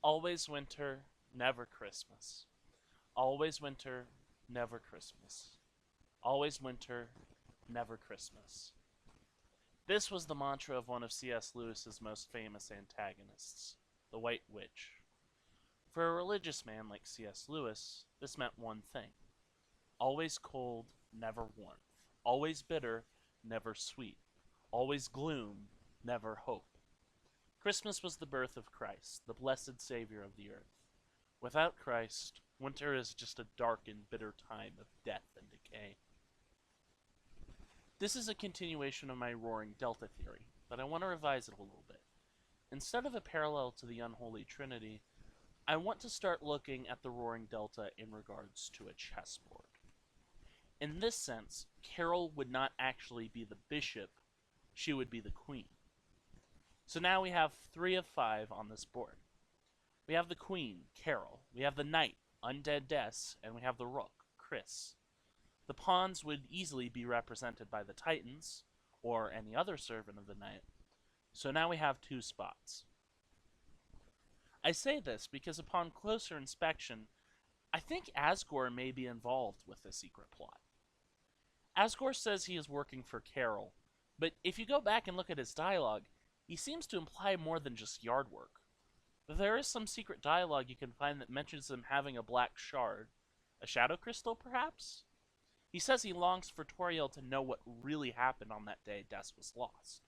Always winter, never Christmas. Always winter, never Christmas. Always winter, never Christmas. This was the mantra of one of C.S. Lewis's most famous antagonists, the White Witch. For a religious man like C.S. Lewis, this meant one thing: always cold, never warmth. Always bitter, never sweet. Always gloom, never hope. Christmas was the birth of Christ, the blessed Savior of the earth. Without Christ, winter is just a dark and bitter time of death and decay. This is a continuation of my Roaring Delta theory, but I want to revise it a little bit. Instead of a parallel to the unholy trinity, I want to start looking at the Roaring Delta in regards to a chessboard. In this sense, Carol would not actually be the bishop, she would be the queen. So now we have 3 of 5 on this board. We have the queen, Carol. We have the knight, Undead Des, and we have the rook, Chris. The pawns would easily be represented by the titans, or any other servant of the knight. So now we have 2 spots. I say this because upon closer inspection, I think Asgore may be involved with the secret plot. Asgore says he is working for Carol, but if you go back and look at his dialogue, he seems to imply more than just yard work. There is some secret dialogue you can find that mentions him having a black shard. A shadow crystal, perhaps? He says he longs for Toriel to know what really happened on that day Des was lost.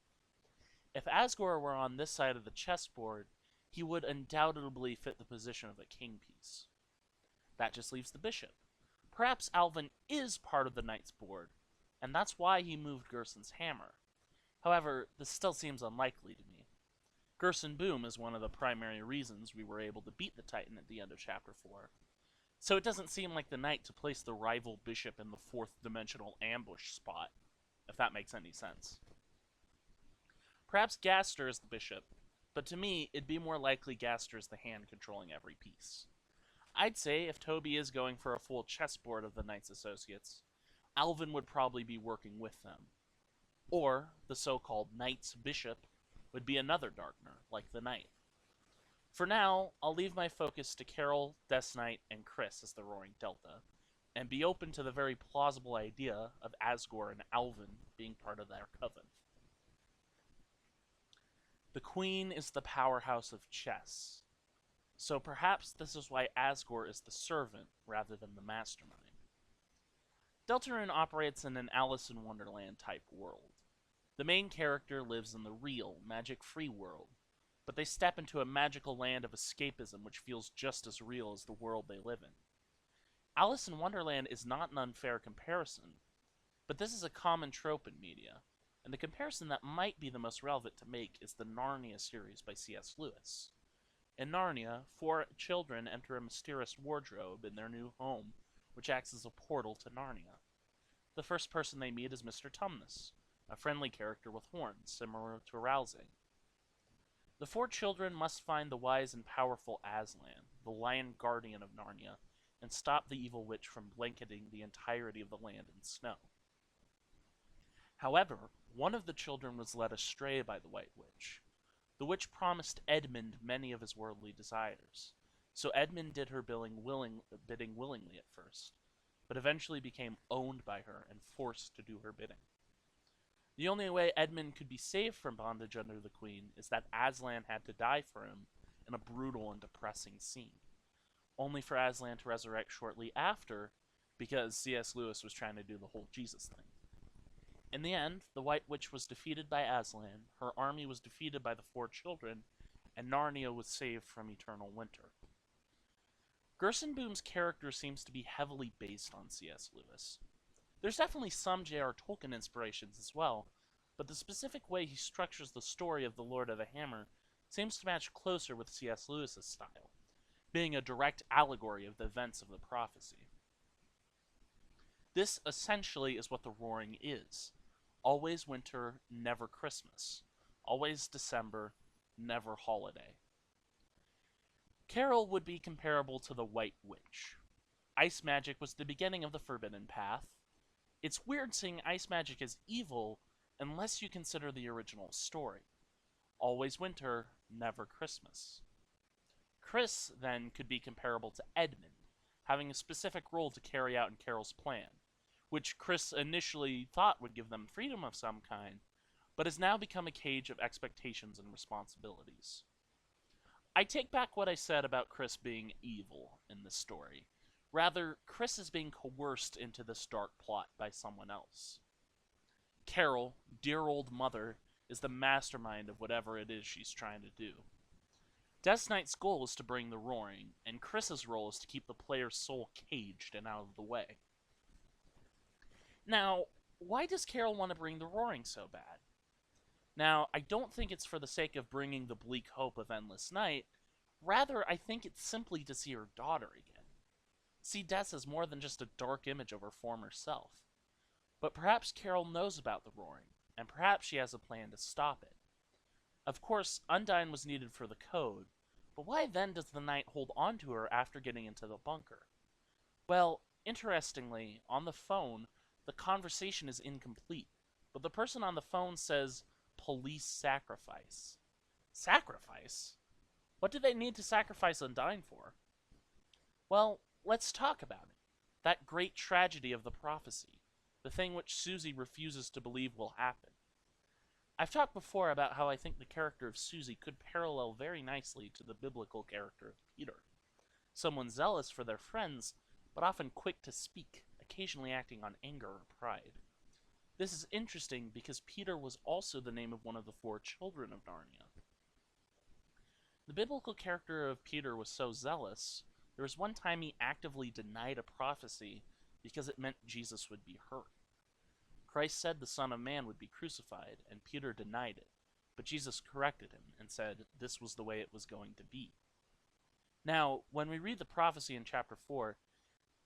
If Asgore were on this side of the chessboard, he would undoubtedly fit the position of a king piece. That just leaves the bishop. Perhaps Alvin is part of the knight's board, and that's why he moved Gerson's hammer. However, this still seems unlikely to me. Gerson Boom is one of the primary reasons we were able to beat the Titan at the end of Chapter 4. So it doesn't seem like the knight to place the rival bishop in the 4th dimensional ambush spot, if that makes any sense. Perhaps Gaster is the bishop, but to me, it'd be more likely Gaster is the hand controlling every piece. I'd say if Toby is going for a full chessboard of the Knight's Associates, Alvin would probably be working with them. Or, the so-called Knight's Bishop would be another Darkner, like the Knight. For now, I'll leave my focus to Carol, Death Knight, and Chris as the Roaring Delta, and be open to the very plausible idea of Asgore and Alvin being part of their coven. The Queen is the powerhouse of chess, so perhaps this is why Asgore is the servant rather than the mastermind. Deltarune operates in an Alice in Wonderland type world. The main character lives in the real, magic-free world, but they step into a magical land of escapism which feels just as real as the world they live in. Alice in Wonderland is not an unfair comparison, but this is a common trope in media, and the comparison that might be the most relevant to make is the Narnia series by C.S. Lewis. In Narnia, 4 children enter a mysterious wardrobe in their new home, which acts as a portal to Narnia. The first person they meet is Mr. Tumnus, a friendly character with horns, similar to Rousing. The 4 children must find the wise and powerful Aslan, the lion guardian of Narnia, and stop the evil witch from blanketing the entirety of the land in snow. However, one of the children was led astray by the White Witch. The witch promised Edmund many of his worldly desires, so Edmund did her bidding willingly at first, but eventually became owned by her and forced to do her bidding. The only way Edmund could be saved from bondage under the Queen is that Aslan had to die for him in a brutal and depressing scene, only for Aslan to resurrect shortly after, because C.S. Lewis was trying to do the whole Jesus thing. In the end, the White Witch was defeated by Aslan, her army was defeated by the 4 children, and Narnia was saved from eternal winter. Gerson Boom's character seems to be heavily based on C.S. Lewis. There's definitely some J.R. Tolkien inspirations as well, but the specific way he structures the story of the Lord of the Hammer seems to match closer with C.S. Lewis's style, being a direct allegory of the events of the prophecy. This essentially is what the Roaring is. Always winter, never Christmas. Always December, never holiday. Carol would be comparable to the White Witch. Ice magic was the beginning of the Forbidden Path. It's weird seeing ice magic as evil unless you consider the original story. Always winter, never Christmas. Chris, then, could be comparable to Edmund, having a specific role to carry out in Carol's plan, which Chris initially thought would give them freedom of some kind, but has now become a cage of expectations and responsibilities. I take back what I said about Chris being evil in this story. Rather, Chris is being coerced into this dark plot by someone else. Carol, dear old mother, is the mastermind of whatever it is she's trying to do. Death Knight's goal is to bring the roaring, and Chris's role is to keep the player's soul caged and out of the way. Now, why does Carol want to bring the roaring so bad? Now, I don't think it's for the sake of bringing the bleak hope of Endless Night. Rather, I think it's simply to see her daughter again. See Des as more than just a dark image of her former self. But perhaps Carol knows about the roaring, and perhaps she has a plan to stop it. Of course, Undyne was needed for the code, but why then does the knight hold on to her after getting into the bunker? Well, interestingly, on the phone, the conversation is incomplete, but the person on the phone says, "Police sacrifice." Sacrifice? What do they need to sacrifice Undyne for? Well, let's talk about it. That great tragedy of the prophecy, the thing which Susie refuses to believe will happen. I've talked before about how I think the character of Susie could parallel very nicely to the biblical character of Peter. Someone zealous for their friends, but often quick to speak, occasionally acting on anger or pride. This is interesting because Peter was also the name of one of the 4 children of Narnia. The biblical character of Peter was so zealous, there was one time he actively denied a prophecy because it meant Jesus would be hurt. Christ said the Son of Man would be crucified, and Peter denied it, but Jesus corrected him and said this was the way it was going to be. Now, when we read the prophecy in chapter 4,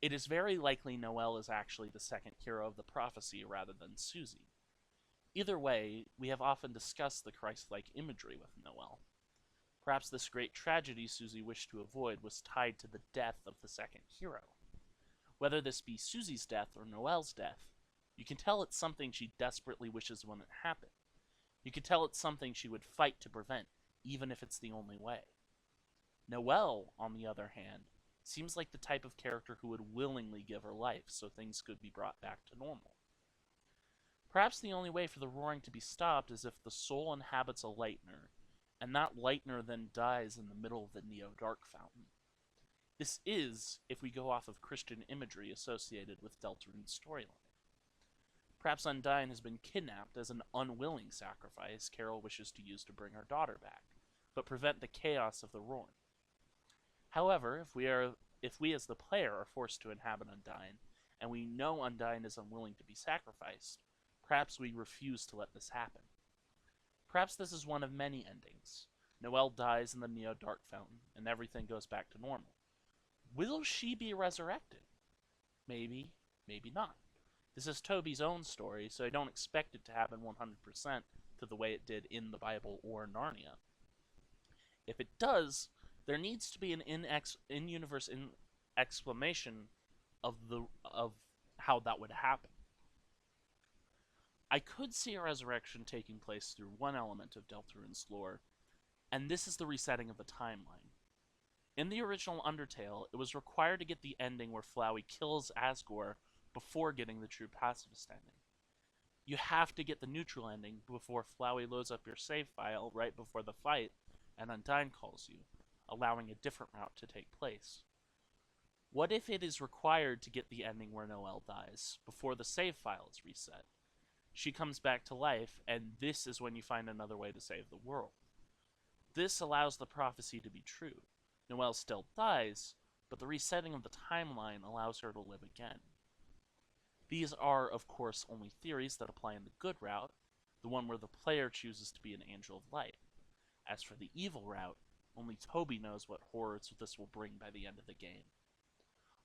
it is very likely Noelle is actually the second hero of the prophecy rather than Susie. Either way, we have often discussed the Christ-like imagery with Noelle. Perhaps this great tragedy Susie wished to avoid was tied to the death of the second hero. Whether this be Susie's death or Noelle's death, you can tell it's something she desperately wishes wouldn't happen. You can tell it's something she would fight to prevent, even if it's the only way. Noelle, on the other hand, seems like the type of character who would willingly give her life so things could be brought back to normal. Perhaps the only way for the roaring to be stopped is if the soul inhabits a lightener, and that lightener then dies in the middle of the Neo-Dark fountain. This is, if we go off of Christian imagery associated with Deltarune's storyline. Perhaps Undyne has been kidnapped as an unwilling sacrifice Carol wishes to use to bring her daughter back, but prevent the chaos of the roaring. However, if we as the player are forced to inhabit Undyne, and we know Undyne is unwilling to be sacrificed, perhaps we refuse to let this happen. Perhaps this is one of many endings. Noelle dies in the Neo-Dark fountain, and everything goes back to normal. Will she be resurrected? Maybe, maybe not. This is Toby's own story, so I don't expect it to happen 100% to the way it did in the Bible or Narnia. If it does, there needs to be an in-universe explanation of how that would happen. I could see a resurrection taking place through one element of Deltarune's lore, and this is the resetting of the timeline. In the original Undertale, it was required to get the ending where Flowey kills Asgore before getting the true pacifist ending. You have to get the neutral ending before Flowey loads up your save file right before the fight, and Undyne calls you, allowing a different route to take place. What if it is required to get the ending where Noelle dies, before the save file is reset? She comes back to life, and this is when you find another way to save the world. This allows the prophecy to be true. Noelle still dies, but the resetting of the timeline allows her to live again. These are, of course, only theories that apply in the good route, the one where the player chooses to be an angel of light. As for the evil route, only Toby knows what horrors this will bring by the end of the game.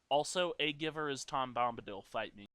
Also, A Giver is Tom Bombadil, fight me.